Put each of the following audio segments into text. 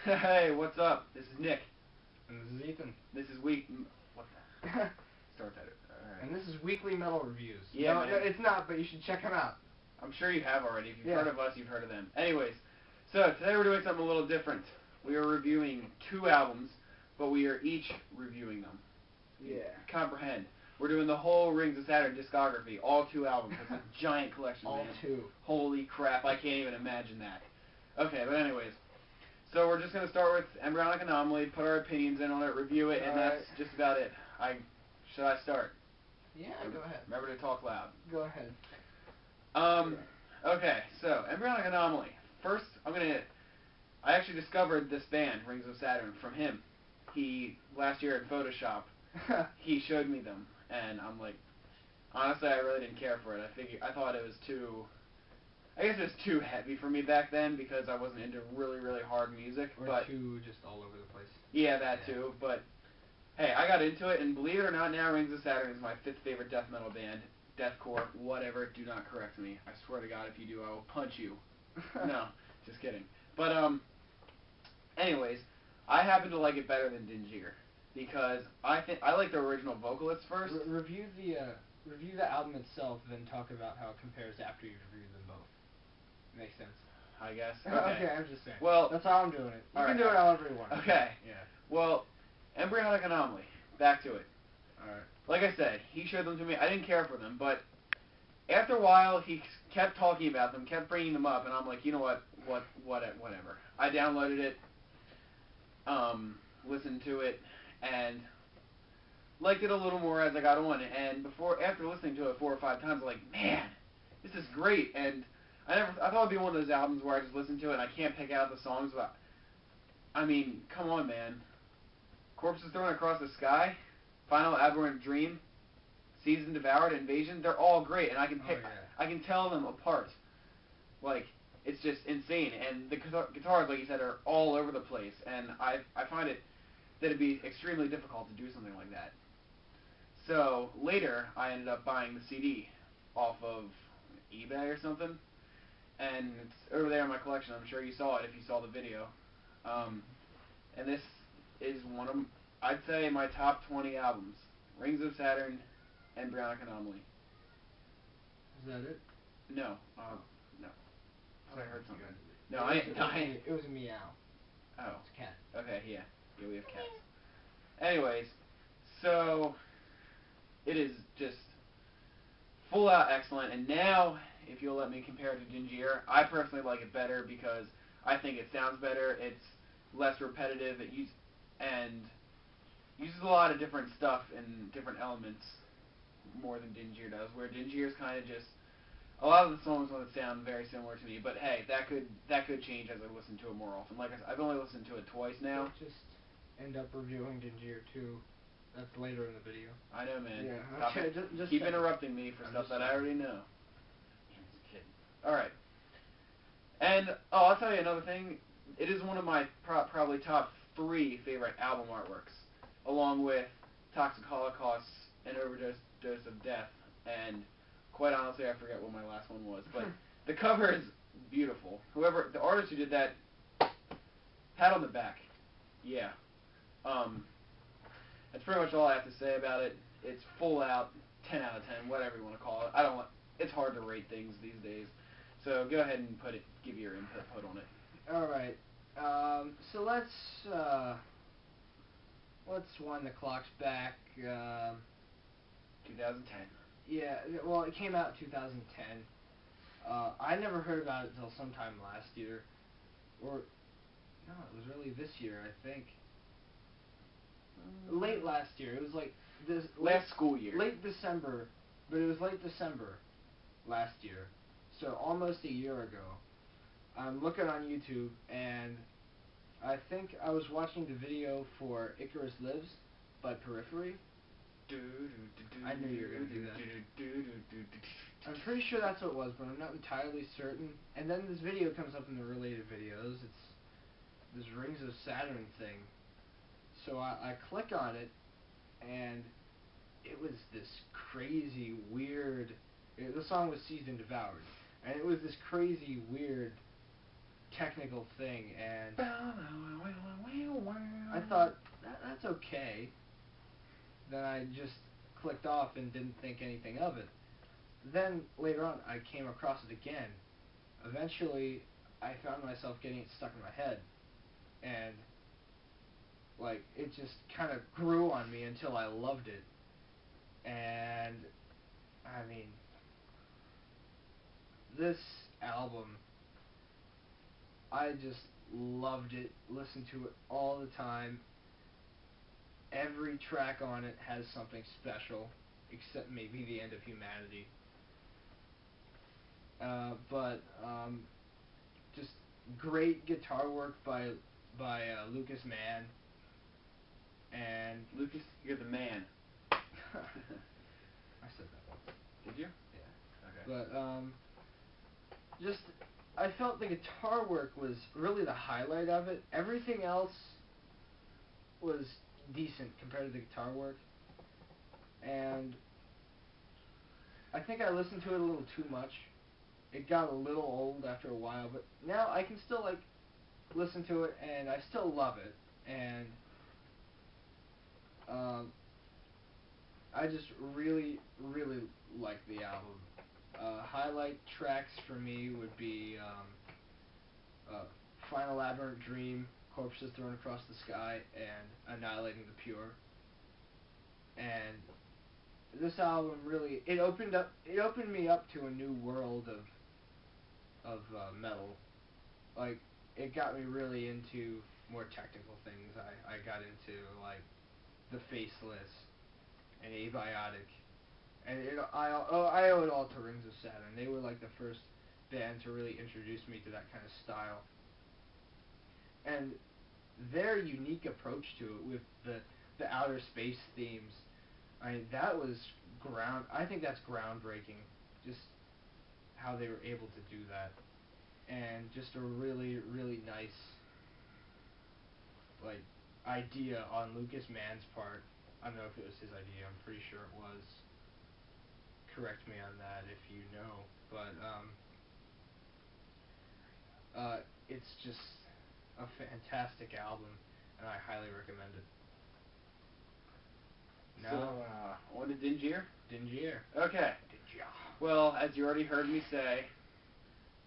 Hey, what's up? This is Nick. And this is Ethan. This is what the? Start that. Alright. And this is Weekly Metal Reviews. Yeah, no, man. no, it's not, but you should check them out. I'm sure you have already. If you've heard of us, you've heard of them. Anyways, so today we're doing something a little different. We are reviewing 2 albums, but we are each reviewing them. Yeah. Comprehend. We're doing the whole Rings of Saturn discography, all 2 albums. It's a giant collection, All man. 2. Holy crap, I can't even imagine that. Okay, but anyways. So we're just going to start with Embryonic Anomaly, put our opinions in on it, review it, and that's just about it. Should I start? Yeah, go ahead. Remember to talk loud. Go ahead. Okay, so Embryonic Anomaly. First, I actually discovered this band, Rings of Saturn, from him. Last year in Photoshop, he showed me them, and I'm like, honestly, I really didn't care for it. I thought it was I guess it was too heavy for me back then because I wasn't into really, really hard music. Or too just all over the place. Yeah, that too. But hey, I got into it, and believe it or not, now Rings of Saturn is my 5th favorite death metal band. Deathcore, whatever. Do not correct me. I swear to God, if you do, I will punch you. No, just kidding. But anyways, I happen to like it better than Dingier because I like the original vocalists first. Review the album itself, then talk about how it compares after you've reviewed them both. Makes sense. I guess. Okay, I'm just saying. Well, that's how I'm doing it. You can do it however you want. Okay. Yeah. Well, Embryonic Anomaly. Back to it. Alright. Like I said, he showed them to me. I didn't care for them, but after a while, he kept talking about them, kept bringing them up, and I'm like, you know what, whatever. I downloaded it, listened to it, and liked it a little more as I got on. And after listening to it 4 or 5 times, I'm like, man, this is great. And I thought it'd be one of those albums where I just listen to it and I can't pick out the songs. But I mean, come on, man. Corpses Thrown Across the Sky, Final Aberrant Dream, Season Devoured, Invasion, they're all great, and I can I can tell them apart. Like, it's just insane, and the guitars, like you said, are all over the place, and I find that it'd be extremely difficult to do something like that. So, later, I ended up buying the CD off of eBay or something, and it's over there in my collection. I'm sure you saw it if you saw the video. And this is one of, I'd say, my top 20 albums. Rings of Saturn, Embryonic Anomaly. Is that it? No. No. I heard something. No, it was a meow. Oh. It's a cat. Okay, yeah. Yeah, we have cats. Anyways, so it is just full out excellent, and now, if you'll let me compare it to Dingier, I personally like it better because I think it sounds better, it's less repetitive, and uses a lot of different stuff and different elements more than Dingier does, where Dingier's kind of just, a lot of the songs want to sound very similar to me, but hey, that could change as I listen to it more often. Like I said, I've only listened to it twice now. We'll just end up reviewing Dingier too. That's later in the video. I know, man. Yeah. Okay, just keep interrupting me for stuff that I already know. Just kidding. Alright. And, I'll tell you another thing. It is one of my probably top 3 favorite album artworks, along with Toxic Holocaust and Overdose of Death, and quite honestly, I forget what my last one was, but the cover is beautiful. The artist who did that, pat on the back. Yeah. That's pretty much all I have to say about it. It's full out, 10 out of 10, whatever you want to call it. It's hard to rate things these days. So go ahead and give your input on it. Alright. So let's wind the clocks back. 2010. Yeah, well, it came out in 2010. I never heard about it until sometime last year. Or, no, it was really this year, I think. Late last year. It was like this last school year. Late December, but it was late December last year. So almost a year ago. I'm looking on YouTube, and I think I was watching the video for Icarus Lives by Periphery. I knew you were going to do that. I'm pretty sure that's what it was, but I'm not entirely certain. And then this video comes up in the related videos. It's this Rings of Saturn thing. So I click on it, and it was this crazy, weird... The song was Season Devoured. And it was this crazy, weird technical thing, and I thought, that's okay. Then I just clicked off and didn't think anything of it. Then, later on, I came across it again. Eventually, I found myself getting it stuck in my head, and, like, it just kind of grew on me until I loved it. And, I mean, this album, I just loved it, listened to it all the time. Every track on it has something special, except maybe The End of Humanity. Just great guitar work by Lucas Mann. And Lucas, you're the man. I said that once. Did you? Yeah. Okay. But just I felt the guitar work was really the highlight of it. Everything else was decent compared to the guitar work, and I think I listened to it a little too much. It got a little old after a while, but now I can still like listen to it, and I still love it. And I just really, really like the album. Highlight tracks for me would be Final Aberrant Dream, Corpses Thrown Across the Sky, and Annihilating the Pure. And this album really, it opened me up to a new world of metal. Like, it got me really into more technical things. I got into, like, The Faceless and Abiotic. And I owe it all to Rings of Saturn. They were, like, the first band to really introduce me to that kind of style. And their unique approach to it with the outer space themes, I mean, I think that's groundbreaking, just how they were able to do that. And just a really, really nice, like, idea on Lucas Mann's part. I don't know if it was his idea, I'm pretty sure it was. Correct me on that if you know. But, it's just a fantastic album, and I highly recommend it. So, on to Dingier? Dingier. Okay. Dingier. Well, as you already heard me say,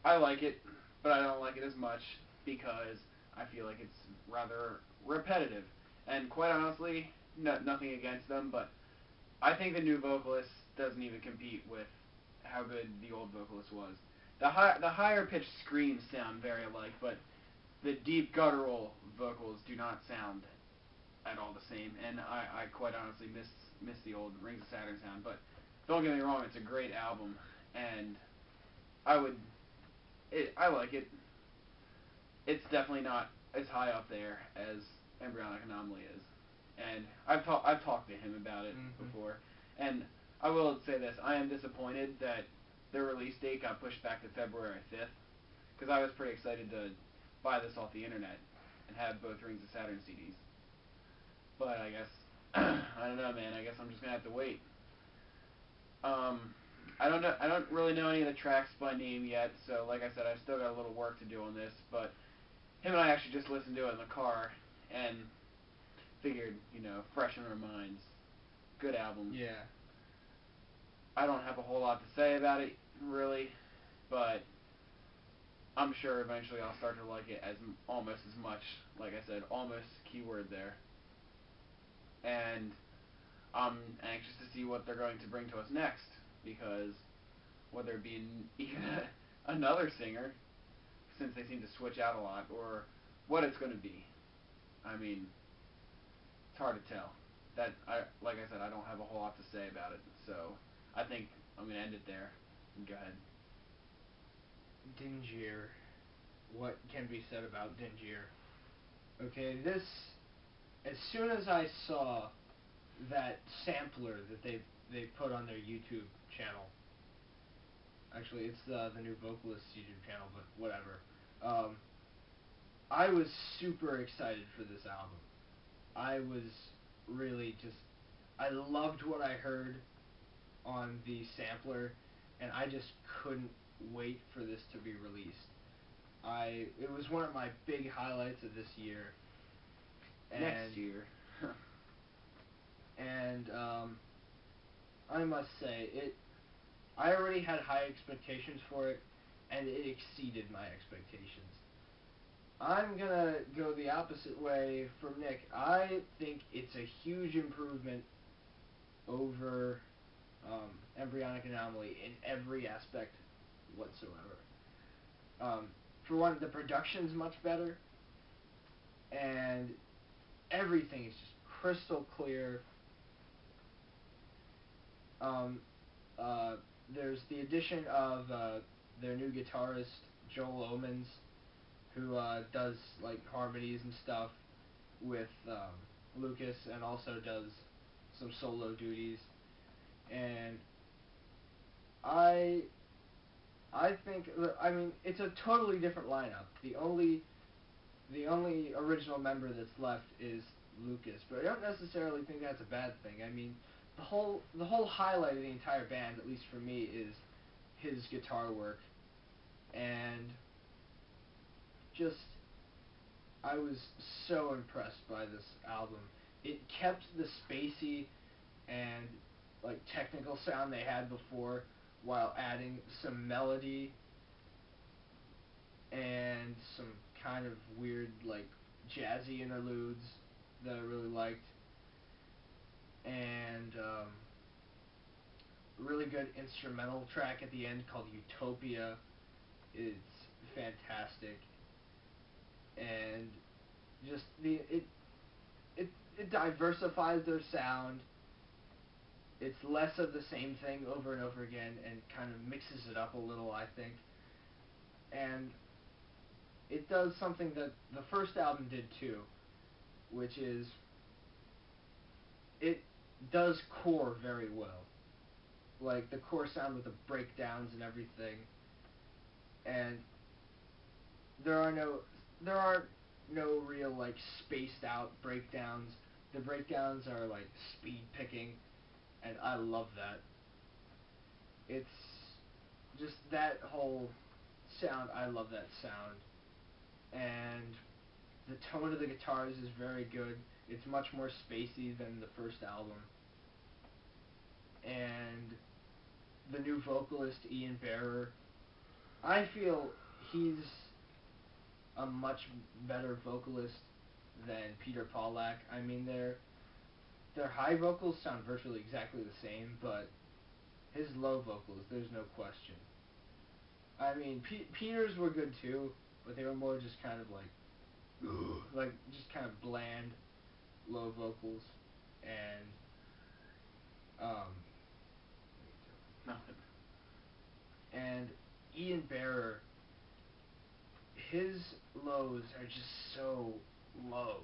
I like it, but I don't like it as much because I feel like it's rather repetitive. And quite honestly, nothing against them, but I think the new vocalist doesn't even compete with how good the old vocalist was. The higher pitched screams sound very alike, but the deep guttural vocals do not sound at all the same, and I quite honestly miss the old Rings of Saturn sound. But don't get me wrong, it's a great album, and I like it. It's definitely not as high up there as Embryonic Anomaly is, and I've talked to him about it before, and I will say this: I am disappointed that their release date got pushed back to February 5th, because I was pretty excited to buy this off the internet and have both Rings of Saturn CDs. But I guess, I don't know, man, I guess I'm just going to have to wait. I don't really know any of the tracks by name yet, so like I said, I've still got a little work to do on this, but him and I actually just listened to it in the car, and figured, freshen our minds. Good album. Yeah. I don't have a whole lot to say about it, really, but I'm sure eventually I'll start to like it almost as much. Like I said, almost keyword there. And I'm anxious to see what they're going to bring to us next, because whether it be even another singer, since they seem to switch out a lot, or what it's going to be. I mean, it's hard to tell. Like I said, I don't have a whole lot to say about it, so I think I'm going to end it there. Go ahead. Dingier. What can be said about Dingier? Okay, as soon as I saw that sampler that they put on their YouTube channel, actually it's the new vocalist's YouTube channel, but whatever, I was super excited for this album. I was really I loved what I heard on the sampler, and I just couldn't wait for this to be released. I it was one of my big highlights of this year. Next year. And I must say, I already had high expectations for it, and it exceeded my expectations. I'm gonna go the opposite way from Nick. I think it's a huge improvement over Embryonic Anomaly in every aspect whatsoever. For one, the production's much better, and everything is just crystal clear. There's the addition of their new guitarist, Joel Omens, who does like harmonies and stuff with Lucas, and also does some solo duties. And I think, I mean, it's a totally different lineup. The only original member that's left is Lucas, but I don't necessarily think that's a bad thing. I mean, the whole highlight of the entire band, at least for me, is his guitar work, and just, I was so impressed by this album. It kept the spacey and like technical sound they had before, while adding some melody and some kind of weird like jazzy interludes that I really liked, and a really good instrumental track at the end called Utopia. It's fantastic, and just it diversifies their sound. It's less of the same thing over and over again, and kind of mixes it up a little, I think. And it does something that the first album did too, which is it does core very well. Like the core sound with the breakdowns and everything. And there aren't no real like spaced out breakdowns. The breakdowns are like speed picking, and I love that. It's just that whole sound, I love that sound. And the tone of the guitars is very good. It's much more spacey than the first album. And the new vocalist, Ian Bearer, I feel he's a much better vocalist than Peter Pollack. I mean, their high vocals sound virtually exactly the same, but his low vocals, there's no question. I mean, Peter's were good too, but they were more just kind of like just kind of bland, low vocals, and nothing. And Ian Bearer, his lows are just so low.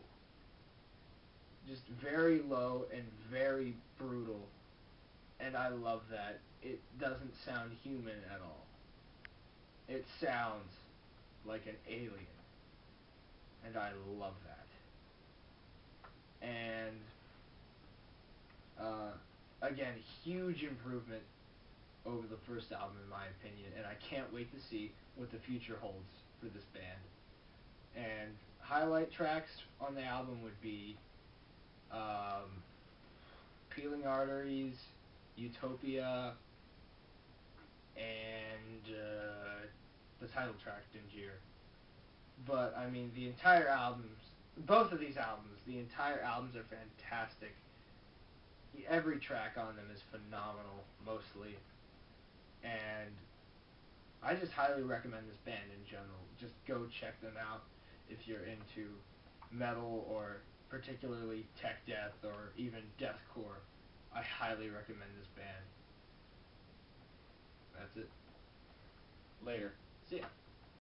Just very low and very brutal. And I love that. It doesn't sound human at all. It sounds like an alien. And I love that. And again, huge improvement over the first album in my opinion, and I can't wait to see what the future holds for this band. And highlight tracks on the album would be Peeling Arteries, Utopia, and the title track, Dingier. But I mean, the entire albums, both of these albums, the entire albums are fantastic. Every track on them is phenomenal, mostly. And I just highly recommend this band in general. Just go check them out if you're into metal, or particularly tech death, or even deathcore. I highly recommend this band. That's it. Later. See ya.